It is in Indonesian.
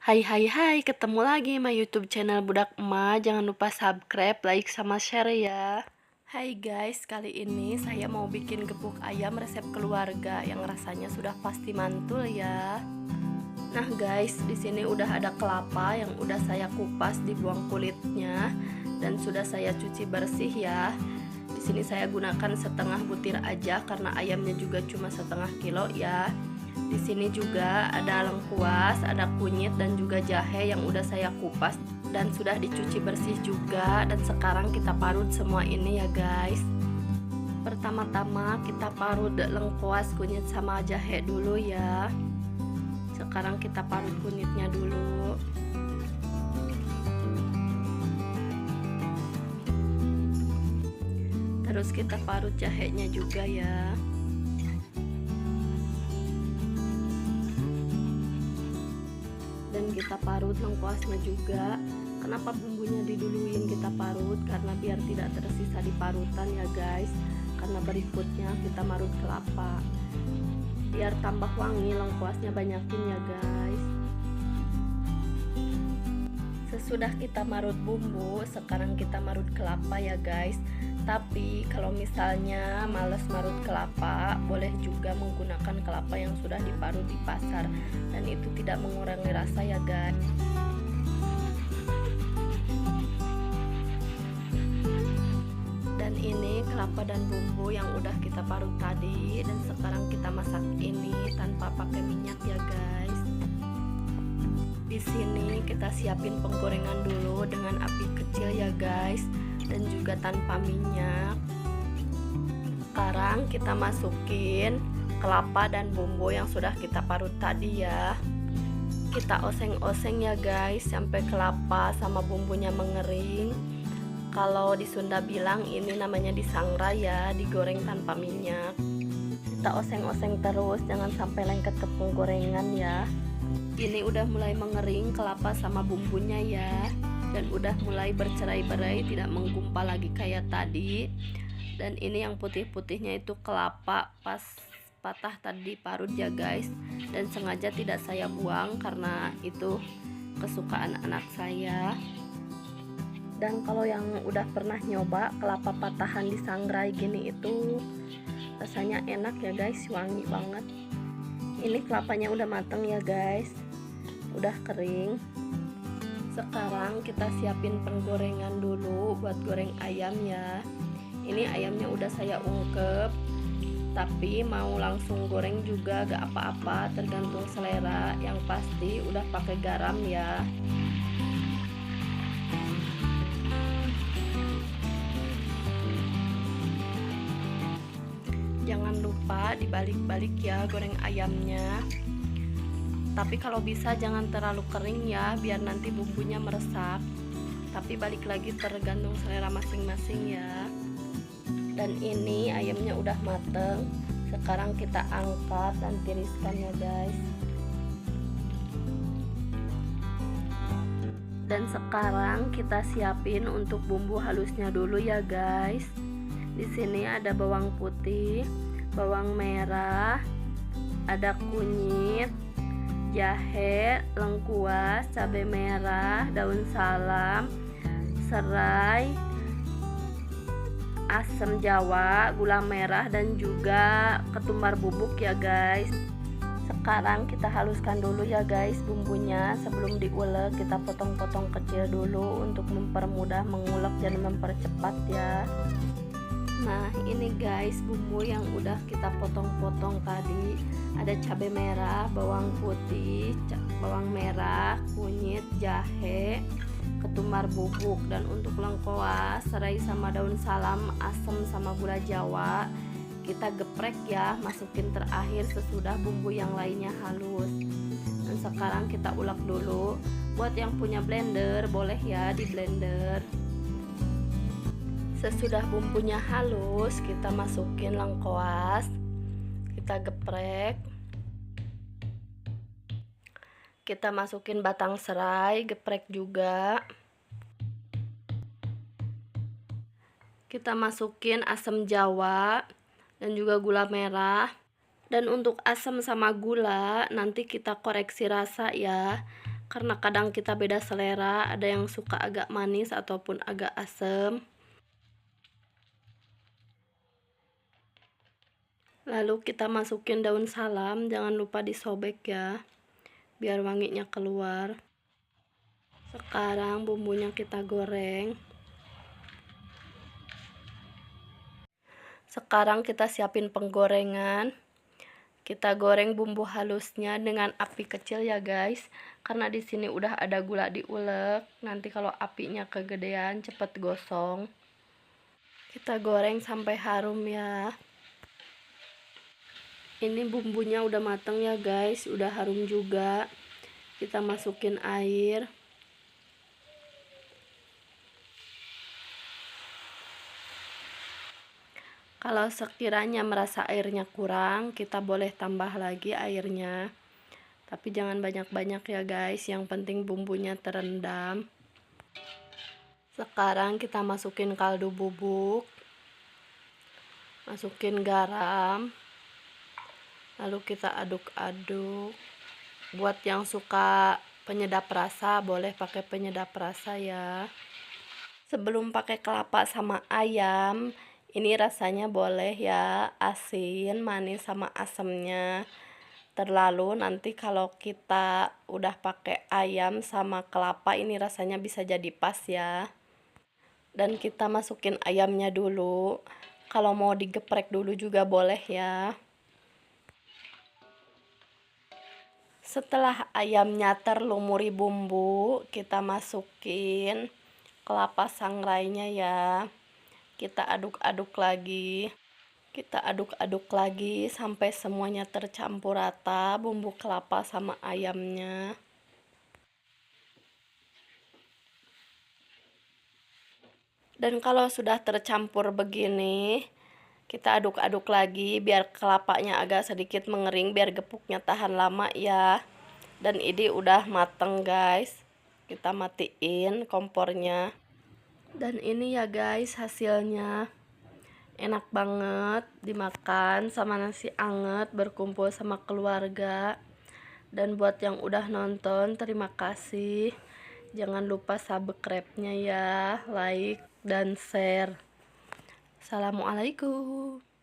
Hai hai hai, ketemu lagi sama YouTube channel Budak Emak. Jangan lupa subscribe, like, sama share ya. Hai guys, kali ini saya mau bikin gepuk ayam resep keluarga yang rasanya sudah pasti mantul ya. Nah guys, di sini udah ada kelapa yang udah saya kupas, dibuang kulitnya dan sudah saya cuci bersih ya. Di sini saya gunakan setengah butir aja karena ayamnya juga cuma setengah kilo ya. Di sini juga ada lengkuas, ada kunyit dan juga jahe yang udah saya kupas dan sudah dicuci bersih juga. Dan sekarang kita parut semua ini ya guys. Pertama-tama kita parut lengkuas, kunyit sama jahe dulu ya. Sekarang kita parut kunyitnya dulu. Terus kita parut jahenya juga ya. Dan kita parut lengkuasnya juga. Kenapa bumbunya diduluin kita parut? Karena biar tidak tersisa di parutan ya guys. Karena berikutnya kita marut kelapa. Biar tambah wangi, lengkuasnya banyakin ya guys. Sesudah kita marut bumbu, sekarang kita marut kelapa ya guys. Tapi kalau misalnya males marut kelapa, boleh juga menggunakan kelapa yang sudah diparut di pasar, dan itu tidak mengurangi rasa ya guys. Dan ini kelapa dan bumbu yang udah kita parut tadi, dan sekarang kita masak ini tanpa pakai minyak ya guys. Di sini kita siapin penggorengan dulu dengan api kecil ya guys, dan juga tanpa minyak. Sekarang kita masukin kelapa dan bumbu yang sudah kita parut tadi ya. Kita oseng-oseng ya guys sampai kelapa sama bumbunya mengering. Kalau di Sunda bilang ini namanya disangrai ya, digoreng tanpa minyak. Kita oseng-oseng terus, jangan sampai lengket ke penggorengan ya. Ini udah mulai mengering kelapa sama bumbunya ya, dan udah mulai bercerai-berai, tidak menggumpal lagi kayak tadi. Dan ini yang putih-putihnya itu kelapa pas patah tadi parut ya guys, dan sengaja tidak saya buang karena itu kesukaan anak saya. Dan kalau yang udah pernah nyoba kelapa patahan disangrai gini itu rasanya enak ya guys, wangi banget. Ini kelapanya udah mateng ya guys, udah kering. Sekarang kita siapin penggorengan dulu buat goreng ayam ya. Ini ayamnya udah saya ungkep, tapi mau langsung goreng juga gak apa-apa, tergantung selera. Yang pasti udah pakai garam ya. Jangan lupa dibalik-balik ya goreng ayamnya. Tapi kalau bisa jangan terlalu kering ya, biar nanti bumbunya meresap. Tapi balik lagi tergantung selera masing-masing ya. Dan ini ayamnya udah mateng. Sekarang kita angkat dan tiriskan ya guys. Dan sekarang kita siapin untuk bumbu halusnya dulu ya guys. Di sini ada bawang putih, bawang merah, ada kunyit, jahe, lengkuas, cabai merah, daun salam, serai, asam jawa, gula merah, dan juga ketumbar bubuk ya guys. Sekarang kita haluskan dulu ya guys bumbunya. Sebelum diulek kita potong-potong kecil dulu untuk mempermudah mengulek dan mempercepat ya. Nah ini guys bumbu yang udah kita potong-potong tadi. Ada cabai merah, bawang putih, bawang merah, kunyit, jahe, ketumbar bubuk. Dan untuk lengkuas, serai sama daun salam, asam sama gula jawa kita geprek ya, masukin terakhir sesudah bumbu yang lainnya halus. Dan sekarang kita ulek dulu. Buat yang punya blender boleh ya di blender. Sesudah bumbunya halus, kita masukin lengkuas, kita geprek. Kita masukin batang serai, geprek juga. Kita masukin asam jawa dan juga gula merah. Dan untuk asam sama gula nanti kita koreksi rasa ya. karena kadang kita beda selera, ada yang suka agak manis ataupun agak asam. Lalu kita masukin daun salam, jangan lupa disobek ya, biar wanginya keluar. Sekarang bumbunya kita goreng. Sekarang kita siapin penggorengan. Kita goreng bumbu halusnya dengan api kecil ya guys, karena di sini udah ada gula diulek. Nanti kalau apinya kegedean cepet gosong. Kita goreng sampai harum ya. Ini bumbunya udah mateng ya guys, udah harum juga. Kita masukin air. Kalau sekiranya merasa airnya kurang, kita boleh tambah lagi airnya. Tapi jangan banyak-banyak ya guys, yang penting bumbunya terendam. Sekarang kita masukin kaldu bubuk. Masukin garam. Lalu kita aduk-aduk. Buat yang suka penyedap rasa, boleh pakai penyedap rasa ya. Sebelum pakai kelapa sama ayam, ini rasanya boleh ya, asin, manis sama asamnya. Terlalu nanti kalau kita udah pakai ayam sama kelapa, ini rasanya bisa jadi pas ya. Dan kita masukin ayamnya dulu. Kalau mau digeprek dulu juga boleh ya. Setelah ayamnya terlumuri bumbu, kita masukin kelapa sangrainya ya. Kita aduk-aduk lagi. Kita aduk-aduk lagi sampai semuanya tercampur rata bumbu kelapa sama ayamnya. Dan kalau sudah tercampur begini, kita aduk-aduk lagi biar kelapanya agak sedikit mengering, biar gepuknya tahan lama ya. Dan ini udah mateng guys. Kita matiin kompornya. Dan ini ya guys hasilnya. Enak banget dimakan sama nasi anget, berkumpul sama keluarga. Dan buat yang udah nonton, terima kasih. Jangan lupa subscribe-nya ya, like dan share. Assalamualaikum.